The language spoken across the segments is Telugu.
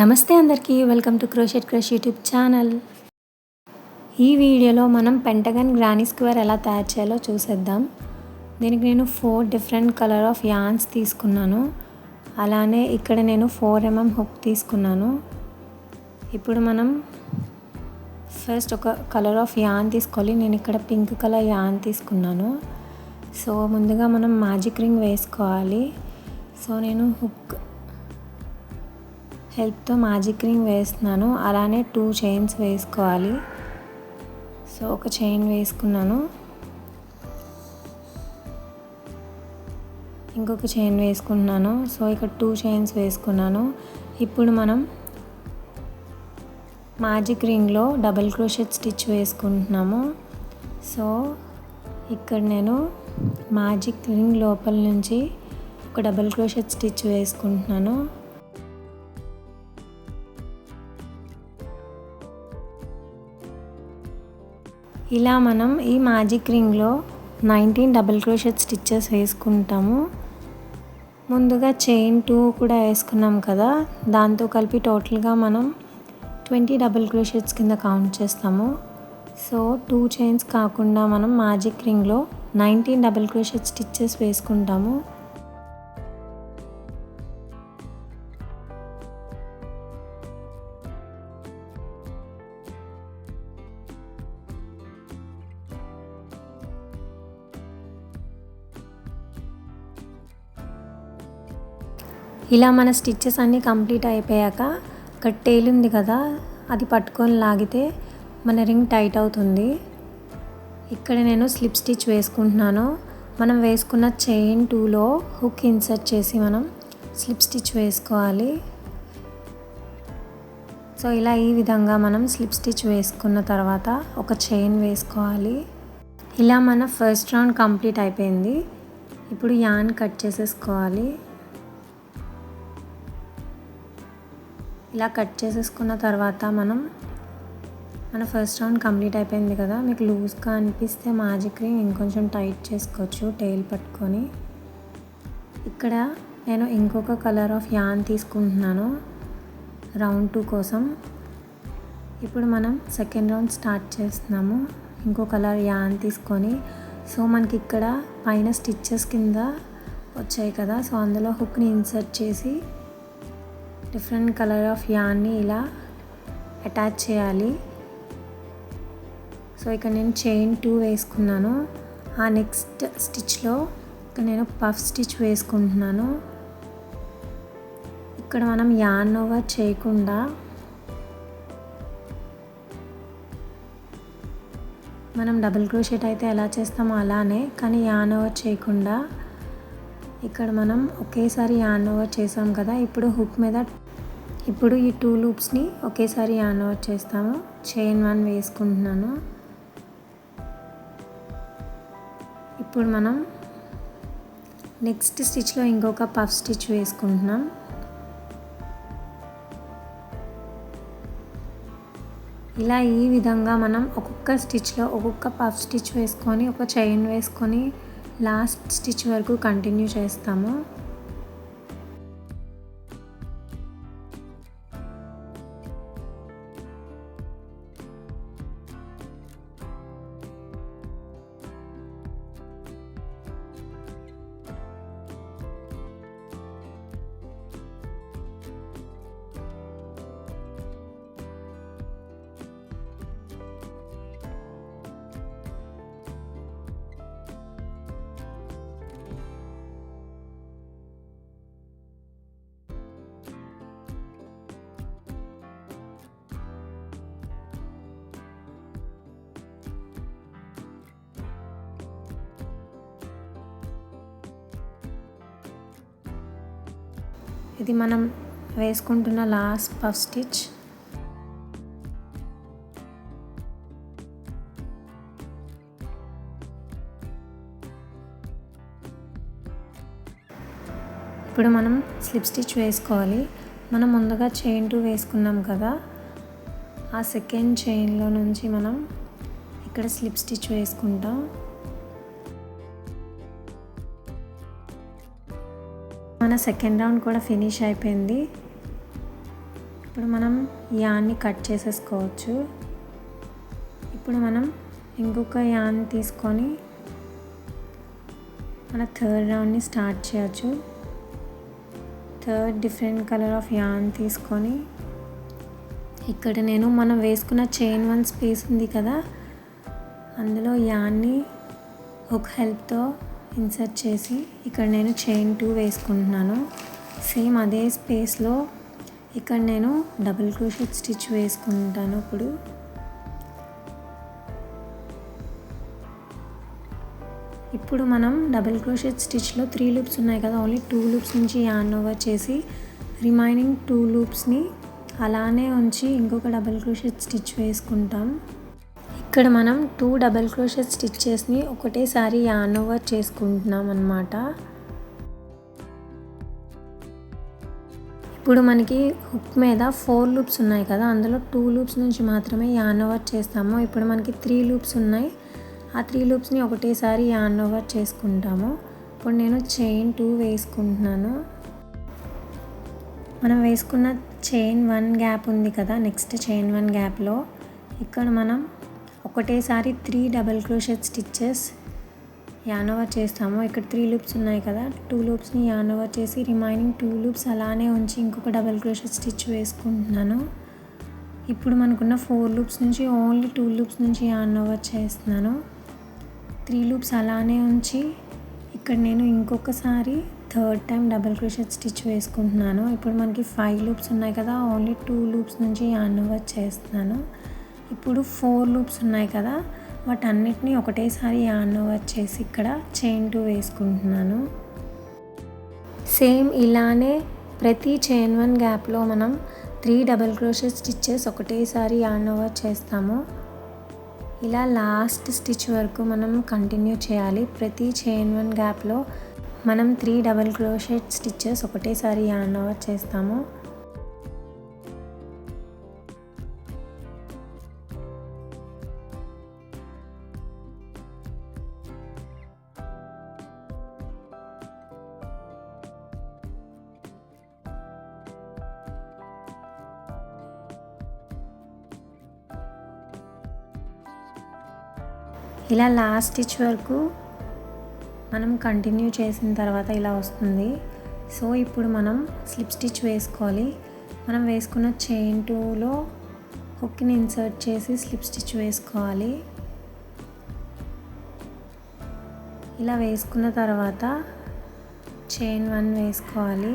నమస్తే అందరికీ, welcome to crochet crush YouTube channel. ఈ వీడియోలో మనం పెంటగన్ గ్రానీ స్క్వేర్ ఎలా తయారు చేయాలో చూసేద్దాం. దీనికి నేను 4 డిఫరెంట్ కలర్ ఆఫ్ యాన్స్ తీసుకున్నాను. అలానే ఇక్కడ నేను 4mm హుక్ తీసుకున్నాను. ఇప్పుడు మనం ఫస్ట్ ఒక కలర్ ఆఫ్ యాన్ తీసుకోవాలి. నేను ఇక్కడ పింక్ కలర్ యాన్ తీసుకున్నాను. సో ముందుగా మనం మ్యాజిక్ రింగ్ వేసుకోవాలి. సో నేను హుక్ హెల్ప్తో మ్యాజిక్ రింగ్ వేస్తున్నాను. అలానే 2 చైన్స్ వేసుకోవాలి. సో ఒక చైన్ వేసుకున్నాను, ఇంకొక చైన్ వేసుకుంటున్నాను. సో ఇక్కడ 2 చైన్స్ వేసుకున్నాను. ఇప్పుడు మనం మ్యాజిక్ రింగ్లో డబుల్ క్రోషెట్ స్టిచ్ వేసుకుంటున్నాము. సో ఇక్కడ నేను మ్యాజిక్ రింగ్ లోపల నుంచి ఒక డబుల్ క్రోషెట్ స్టిచ్ వేసుకుంటున్నాను. ఇలా మనం ఈ మ్యాజిక్ రింగ్లో 19 డబుల్ క్రోషెట్ స్టిచ్చెస్ వేసుకుంటాము. ముందుగా చైన్ 2 కూడా వేసుకున్నాం కదా, దాంతో కలిపి టోటల్గా మనం 20 డబుల్ క్రోషెట్స్ కింద కౌంట్ చేస్తాము. సో 2 చైన్స్ కాకుండా మనం మ్యాజిక్ రింగ్లో 19 డబుల్ క్రోషెట్ స్టిచ్చెస్ వేసుకుంటాము. ఇలా మన స్టిచ్చెస్ అన్నీ కంప్లీట్ అయిపోయాక ఇక్కడ టేల్ ఉంది కదా, అది పట్టుకొని లాగితే మన రింగ్ టైట్ అవుతుంది. ఇక్కడ నేను స్లిప్ స్టిచ్ వేసుకుంటున్నాను. మనం వేసుకున్న చైన్ 2లో హుక్ ఇన్సర్ట్ చేసి మనం స్లిప్ స్టిచ్ వేసుకోవాలి. సో ఇలా ఈ విధంగా మనం స్లిప్ స్టిచ్ వేసుకున్న తర్వాత ఒక చైన్ వేసుకోవాలి. ఇలా మన ఫస్ట్ రౌండ్ కంప్లీట్ అయిపోయింది. ఇప్పుడు యాన్ కట్ చేసేసుకోవాలి. ఇలా కట్ చేసేసుకున్న తర్వాత మన ఫస్ట్ రౌండ్ కంప్లీట్ అయిపోయింది కదా. మీకు లూజ్గా అనిపిస్తే మ్యాజిక్ రింగ్ ఇంకొంచెం టైట్ చేసుకోవచ్చు టైల్ పట్టుకొని. ఇక్కడ నేను ఇంకొక కలర్ ఆఫ్ యాన్ తీసుకుంటున్నాను రౌండ్ 2 కోసం. ఇప్పుడు మనం సెకండ్ రౌండ్ స్టార్ట్ చేస్తున్నాము. ఇంకో కలర్ యాన్ తీసుకొని, సో మనకి ఇక్కడ పైన స్టిచ్చెస్ కింద వచ్చాయి కదా, సో అందులో హుక్ని ఇన్సర్ట్ చేసి డిఫరెంట్ కలర్ ఆఫ్ యాన్ని ఇలా అటాచ్ చేయాలి. సో ఇక్కడ నేను చైన్ 2 వేసుకున్నాను. ఆ నెక్స్ట్ స్టిచ్లో ఇక్కడ నేను పఫ్ స్టిచ్ వేసుకుంటున్నాను. ఇక్కడ మనం యాన్ ఓవర్ చేయకుండా మనం డబుల్ క్రోషెట్ అయితే ఎలా చేస్తామో అలానే, కానీ యాన్ ఓవర్ చేయకుండా ఇక్కడ మనం ఒకేసారి యాన్ ఓవర్ చేసాం కదా, ఇప్పుడు ఈ 2 లూప్స్ని ఒకేసారి యాన్ ఓవర్ చేస్తాము. చైన్ 1 వేసుకుంటున్నాను. ఇప్పుడు మనం నెక్స్ట్ స్టిచ్లో ఇంకొక పఫ్ స్టిచ్ వేసుకుంటున్నాం. ఇలా ఈ విధంగా మనం ఒక్కొక్క స్టిచ్లో ఒక్కొక్క పఫ్ స్టిచ్ వేసుకొని ఒక చైన్ వేసుకొని లాస్ట్ స్టిచ్ వరకు కంటిన్యూ చేస్తాము. ఇది మనం వేసుకుంటున్న లాస్ట్ పఫ్ స్టిచ్. ఇప్పుడు మనం స్లిప్ స్టిచ్ వేసుకోవాలి. మనం ముందుగా చైన్ 2 వేసుకున్నాం కదా, ఆ సెకండ్ చైన్లో నుంచి మనం ఇక్కడ స్లిప్ స్టిచ్ వేసుకుంటాం. మన సెకండ్ రౌండ్ కూడా ఫినిష్ అయిపోయింది. ఇప్పుడు మనం యాన్ని కట్ చేసేసుకోవచ్చు. ఇప్పుడు మనం ఇంకొక యాన్ తీసుకొని మన థర్డ్ రౌండ్ని స్టార్ట్ చేయొచ్చు. Third different colour of an తీసుకొని ఇక్కడ నేను మనం వేసుకున్న చైన్ 1 స్పేస్ ఉంది కదా, అందులో యాన్ని ఒక హెల్ప్తో ఇన్సర్ట్ చేసి ఇక్కడ నేను చైన్ 2 వేసుకుంటున్నాను. సేమ్ అదే స్పేస్లో ఇక్కడ నేను డబుల్ క్రోషెట్ స్టిచ్ వేసుకుంటాను. ఇప్పుడు మనం డబుల్ క్రోషెట్ స్టిచ్లో 3 లూప్స్ ఉన్నాయి కదా, ఓన్లీ 2 లూప్స్ నుంచి యాన్ ఓవర్ చేసి రిమైనింగ్ 2 లూప్స్ని అలానే ఉంచి ఇంకొక డబుల్ క్రోషెట్ స్టిచ్ వేసుకుంటాం. ఇక్కడ మనం 2 డబుల్ క్రోషెట్ స్టిచ్చెస్ని ఒకటేసారి యాన్ ఓవర్ చేసుకుంటున్నాం అన్నమాట. ఇప్పుడు మనకి హుక్ మీద 4 లూప్స్ ఉన్నాయి కదా, అందులో 2 లూప్స్ నుంచి మాత్రమే యాన్ ఓవర్ చేస్తాము. ఇప్పుడు మనకి 3 లూప్స్ ఉన్నాయి, ఆ 3 లూప్స్ని ఒకటేసారి యాన్ ఓవర్ చేసుకుంటాము. ఇప్పుడు నేను చైన్ 2 వేసుకుంటున్నాను. మనం వేసుకున్న చైన్ 1 గ్యాప్ ఉంది కదా, నెక్స్ట్ చైన్ 1 గ్యాప్లో ఇక్కడ మనం ఒకటేసారి 3 double crochet stitches an over చేస్తాము. ఇక్కడ 3 లూప్స్ ఉన్నాయి కదా, 2 లూప్స్ని యాన్ ఓవర్ చేసి రిమైనింగ్ 2 లూప్స్ అలానే ఉంచి ఇంకొక డబుల్ క్రోషెట్ స్టిచ్ వేసుకుంటున్నాను. ఇప్పుడు మనకున్న 4 లూప్స్ నుంచి ఓన్లీ 2 లూప్స్ నుంచి యాన్ ఓవర్ చేస్తున్నాను. 3 లూప్స్ అలానే ఉంచి ఇక్కడ నేను ఇంకొకసారి third time double crochet stitch వేసుకుంటున్నాను. ఇప్పుడు మనకి 5 లూప్స్ ఉన్నాయి కదా, ఓన్లీ 2 లూప్స్ నుంచి యాన్ ఓవర్ చేస్తున్నాను. ఇప్పుడు 4 లూప్స్ ఉన్నాయి కదా, వాటన్నిటిని ఒకటేసారి యాన్ ఓవర్ చేసి ఇక్కడ చైన్ 2 వేసుకుంటున్నాను. సేమ్ ఇలానే ప్రతి చైన్ 1 గ్యాప్లో మనం 3 డబుల్ క్రోషెట్ స్టిచ్చెస్ ఒకటేసారి యాన్ ఓవర్ చేస్తాము. ఇలా లాస్ట్ స్టిచ్ వరకు మనం కంటిన్యూ చేయాలి. ప్రతి చైన్ 1 గ్యాప్లో మనం 3 డబుల్ క్రోషెట్ స్టిచ్చెస్ ఒకటేసారి యాన్ ఓవర్ చేస్తాము. ఇలా లాస్ట్ స్టిచ్ వరకు మనం కంటిన్యూ చేసిన తర్వాత ఇలా వస్తుంది. సో ఇప్పుడు మనం స్లిప్ స్టిచ్ వేసుకోవాలి. మనం వేసుకున్న చైన్ 2లో హుక్ని ఇన్సర్ట్ చేసి స్లిప్ స్టిచ్ వేసుకోవాలి. ఇలా వేసుకున్న తర్వాత చైన్ 1 వేసుకోవాలి.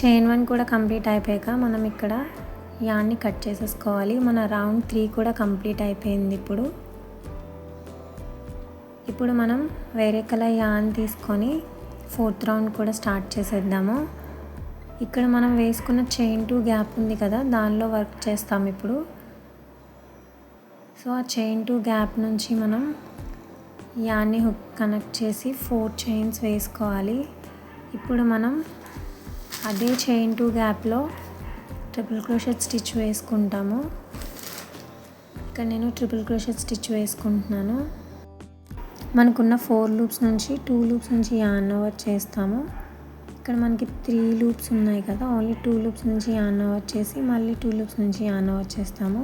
చైన్ 1 కూడా కంప్లీట్ అయిపోయాక మనం ఇక్కడ యాన్ని కట్ చేసేసుకోవాలి. మన రౌండ్ 3 కూడా కంప్లీట్ అయిపోయింది. ఇప్పుడు మనం వేరే కలర్ యాన్ తీసుకొని 4th రౌండ్ కూడా స్టార్ట్ చేసేద్దాము. ఇక్కడ మనం వేసుకున్న చైన్ 2 గ్యాప్ ఉంది కదా, దానిలో వర్క్ చేస్తాం ఇప్పుడు. సో ఆ చైన్ 2 గ్యాప్ నుంచి మనం యాన్ని హుక్ కనెక్ట్ చేసి 4 చైన్స్ వేసుకోవాలి. ఇప్పుడు మనం అదే చైన్ 2 గ్యాప్లో ట్రిపుల్ క్రోషెట్ స్టిచ్ వేసుకుంటాము. ఇక్కడ నేను ట్రిపుల్ క్రోషెట్ స్టిచ్ వేసుకుంటున్నాను. మనకున్న 4 లూప్స్ నుంచి 2 లూప్స్ నుంచి యాన్ ఓవర్ చేస్తాము. ఇక్కడ మనకి 3 లూప్స్ ఉన్నాయి కదా, ఓన్లీ 2 లూప్స్ నుంచి యాన్ ఓవర్ చేసి మళ్ళీ 2 లూప్స్ నుంచి యాన్ ఓవర్ చేస్తాము.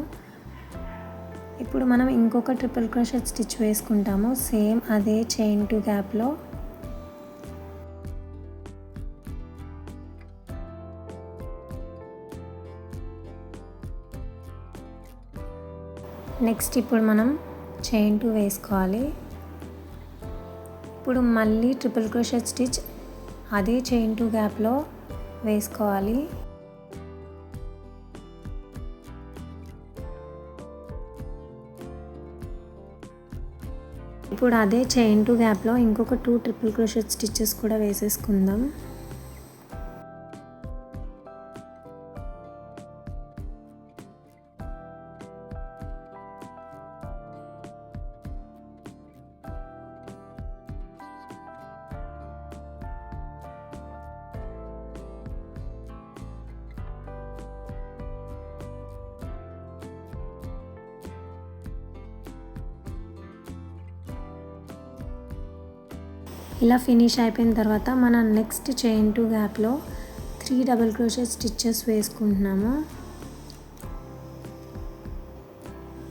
ఇప్పుడు మనం ఇంకొక ట్రిపుల్ క్రోషెట్ స్టిచ్ వేసుకుంటాము సేమ్ అదే చైన్ 2 గ్యాప్లో. నెక్స్ట్ ఇప్పుడు మనం చైన్ 2 వేసుకోవాలి. ఇప్పుడు మళ్ళీ ట్రిపుల్ క్రోషెట్ స్టిచ్ అదే చైన్ 2 గ్యాప్లో వేసుకోవాలి. ఇప్పుడు అదే చైన్ 2 గ్యాప్లో ఇంకొక 2 ట్రిపుల్ క్రోషెట్ స్టిచెస్ కూడా వేసేసుకుందాం. ఇలా ఫినిష్ అయిపోయిన తర్వాత మన నెక్స్ట్ చైన్ 2 గ్యాప్లో 3 డబుల్ క్రోషెట్ స్టిచెస్ వేసుకుంటున్నాము.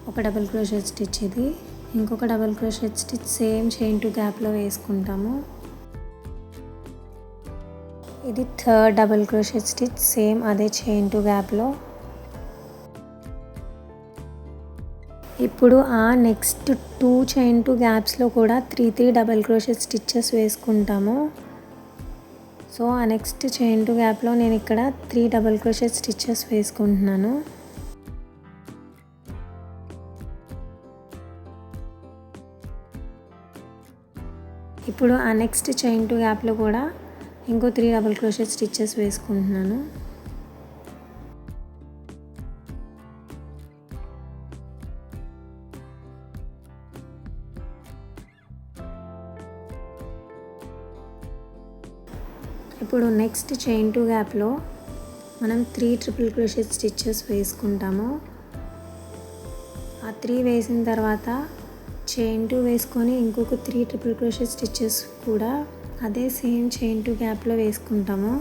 ఒక డబుల్ క్రోషెట్ స్టిచ్ ఇది, ఇంకొక double crochet stitch same chain two గ్యాప్లో వేసుకుంటాము. ఇది third double crochet stitch, same అదే చైన్ టు గ్యాప్లో. ఇప్పుడు ఆ నెక్స్ట్ 2 చైన్ టు గ్యాప్స్లో కూడా 3 డబుల్ క్రోషెట్ స్టిచెస్ వేసుకుంటాము. సో ఆ నెక్స్ట్ చైన్ టు గ్యాప్లో నేను ఇక్కడ 3 డబుల్ క్రోషెట్ స్టిచెస్ వేసుకుంటున్నాను. ఇప్పుడు ఆ నెక్స్ట్ చైన్ టు గ్యాప్లో కూడా ఇంకో 3 డబుల్ క్రోషెట్ స్టిచెస్ వేసుకుంటున్నాను. ఇప్పుడు నెక్స్ట్ చైన్ టు గ్యాప్లో మనం 3 ట్రిపుల్ క్రోషెట్ స్టిచెస్ వేసుకుంటాము. ఆ 3 వేసిన తర్వాత చైన్ 2 వేసుకొని ఇంకొక 3 ట్రిపుల్ క్రోషెట్ స్టిచెస్ కూడా అదే సేమ్ చైన్ టు గ్యాప్లో వేసుకుంటాము.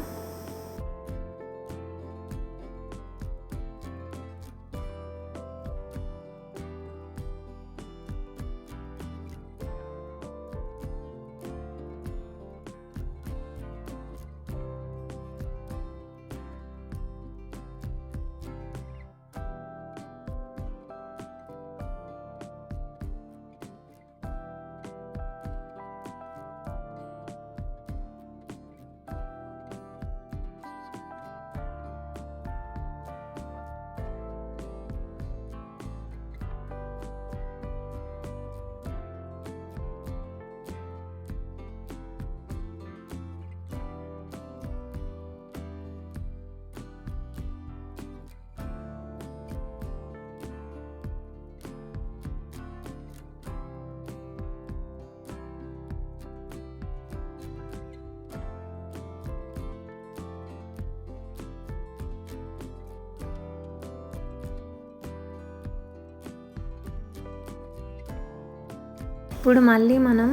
ఇప్పుడు మళ్ళీ మనం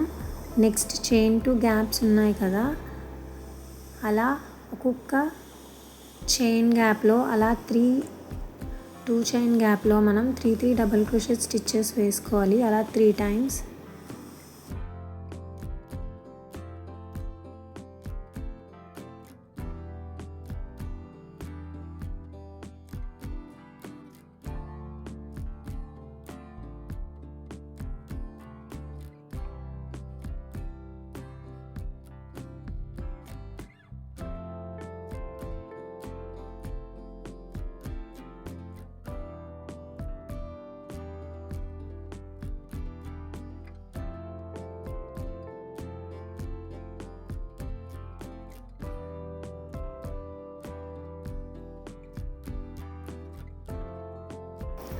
నెక్స్ట్ చైన్ టు గ్యాప్స్ ఉన్నాయి కదా, అలా ఒక్కొక్క చైన్ గ్యాప్లో అలా 2 చైన్ గ్యాప్లో మనం 3 డబుల్ క్రోషెట్ స్టిచెస్ వేసుకోవాలి, అలా 3 టైమ్స్.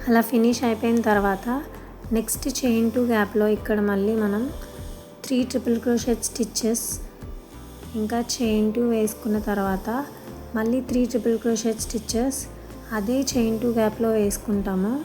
అలా ఫినిష్ అయిపోయిన తర్వాత నెక్స్ట్ చైన్ టు గ్యాప్లో ఇక్కడ మళ్ళీ మనం 3 ట్రిపుల్ క్రోషెట్ స్టిచెస్ ఇంకా చైన్ 2 వేసుకున్న తర్వాత మళ్ళీ 3 ట్రిపుల్ క్రోషెట్ స్టిచెస్ అదే చైన్ టు గ్యాప్లో వేసుకుంటాము.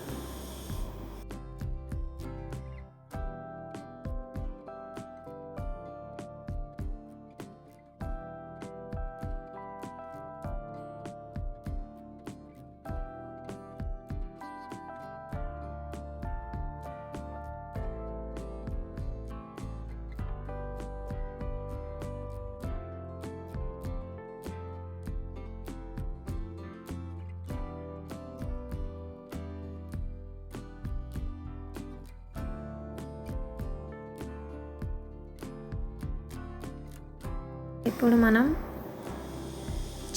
ఇప్పుడు మనం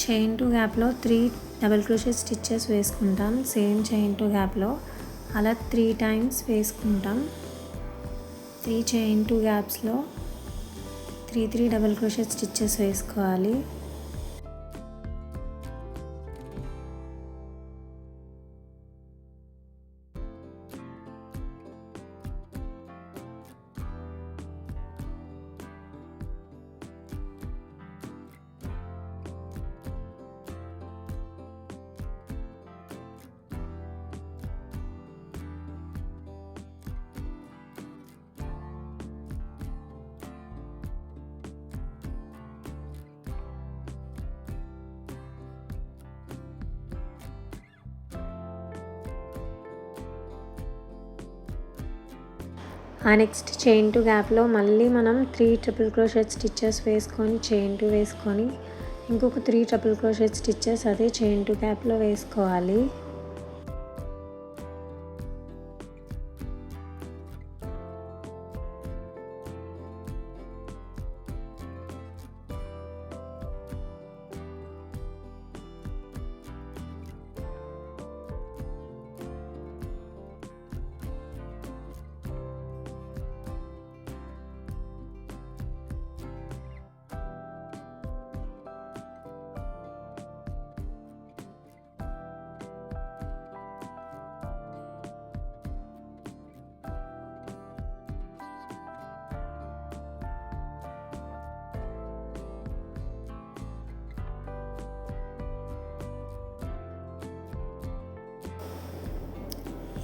చైన్ టు గ్యాప్లో 3 డబుల్ క్రోషెట్ స్టిచెస్ వేసుకుంటాం, సేమ్ చైన్ టు గ్యాప్లో అలా 3 టైమ్స్ వేసుకుంటాం. 3 చైన్ టు గ్యాప్స్లో 3 డబుల్ క్రోషెట్ స్టిచెస్ వేసుకోవాలి. ఆ నెక్స్ట్ చైన్ టు గ్యాప్లో మళ్ళీ మనం 3 ట్రిపుల్ క్రోషెట్ స్టిచ్చెస్ వేసుకొని చైన్ టు వేసుకొని ఇంకొక 3 ట్రిపుల్ క్రోషెట్ స్టిచ్చెస్ అదే చైన్ టు గ్యాప్లో వేసుకోవాలి.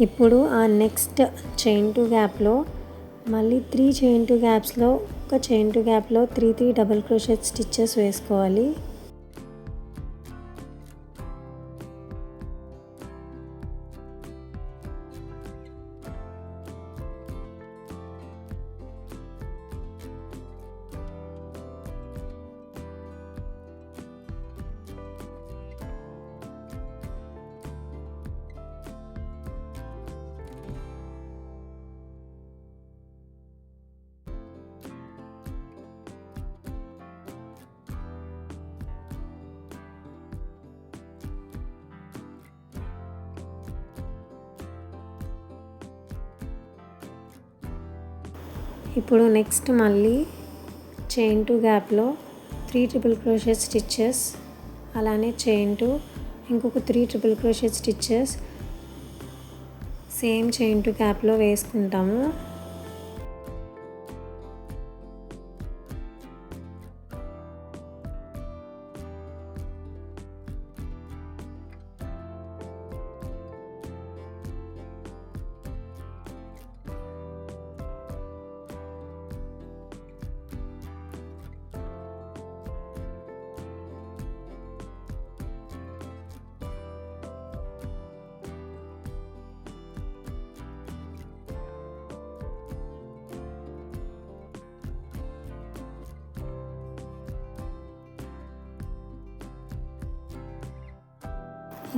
ఇప్పుడు ఆ నెక్స్ట్ చైన్ టు గ్యాప్లో మళ్ళీ 3 చైన్ టు గ్యాప్స్లో ఒక చైన్ టు గ్యాప్లో 3 డబుల్ క్రోషెట్ స్టిచ్చెస్ వేసుకోవాలి. ఇప్పుడు నెక్స్ట్ మళ్ళీ చైన్ టు గ్యాప్లో 3 ట్రిపుల్ క్రోషెట్ స్టిచ్చెస్, అలానే చైన్ టు ఇంకొక 3 triple crochet stitches same chain two గ్యాప్లో వేసుకుంటాము.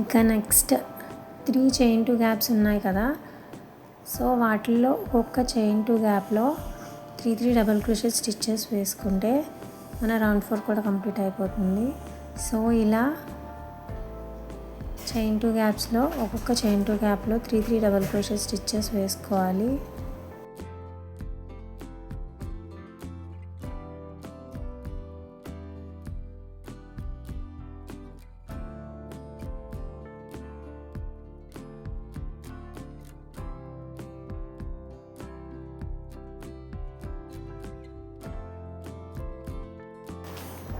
ఇంకా నెక్స్ట్ 3 చైన్ టు గ్యాప్స్ ఉన్నాయి కదా, సో వాటిల్లో ఒక్కొక్క చైన్ టు గ్యాప్లో 3 డబుల్ క్రోషెట్ స్టిచ్చెస్ వేసుకుంటే మన రౌండ్ 4 కూడా కంప్లీట్ అయిపోతుంది. సో ఇలా చైన్ టు గ్యాప్స్లో ఒక్కొక్క చైన్ టు గ్యాప్లో 3 డబుల్ క్రోషెట్ స్టిచ్చెస్ వేసుకోవాలి.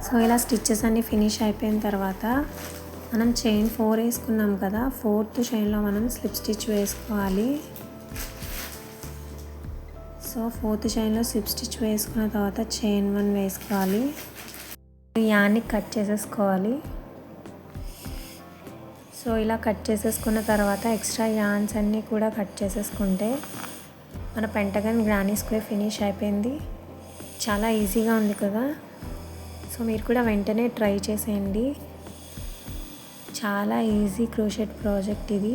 సో ఇలా స్టిచ్చెస్ అన్నీ ఫినిష్ అయిపోయిన తర్వాత మనం చైన్ 4 వేసుకున్నాం కదా, 4th చైన్లో మనం స్లిప్ స్టిచ్ వేసుకోవాలి. సో 4th చైన్లో స్లిప్ స్టిచ్ వేసుకున్న తర్వాత చైన్ 1 వేసుకోవాలి. యాన్ని కట్ చేసేసుకోవాలి. సో ఇలా కట్ చేసేసుకున్న తర్వాత ఎక్స్ట్రా యాన్స్ అన్నీ కూడా కట్ చేసేసుకుంటే మన పెంటగన్ గ్రానీ స్క్వేర్ ఫినిష్ అయిపోయింది. చాలా ఈజీగా ఉంది కదా. సో మీరు కూడా వెంటనే ట్రై చేసేయండి. చాలా ఈజీ క్రోషెట్ ప్రాజెక్ట్ ఇది.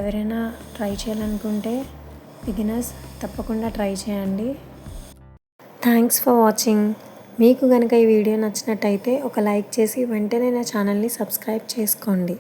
ఎవరైనా ట్రై చేయాలనుకుంటే బిగినర్స్ తప్పకుండా ట్రై చేయండి. Thanks for watching. మీకు కనుక ఈ వీడియో నచ్చినట్టయితే ఒక లైక్ చేసి వెంటనే నా ఛానల్ని సబ్స్క్రైబ్ చేసుకోండి.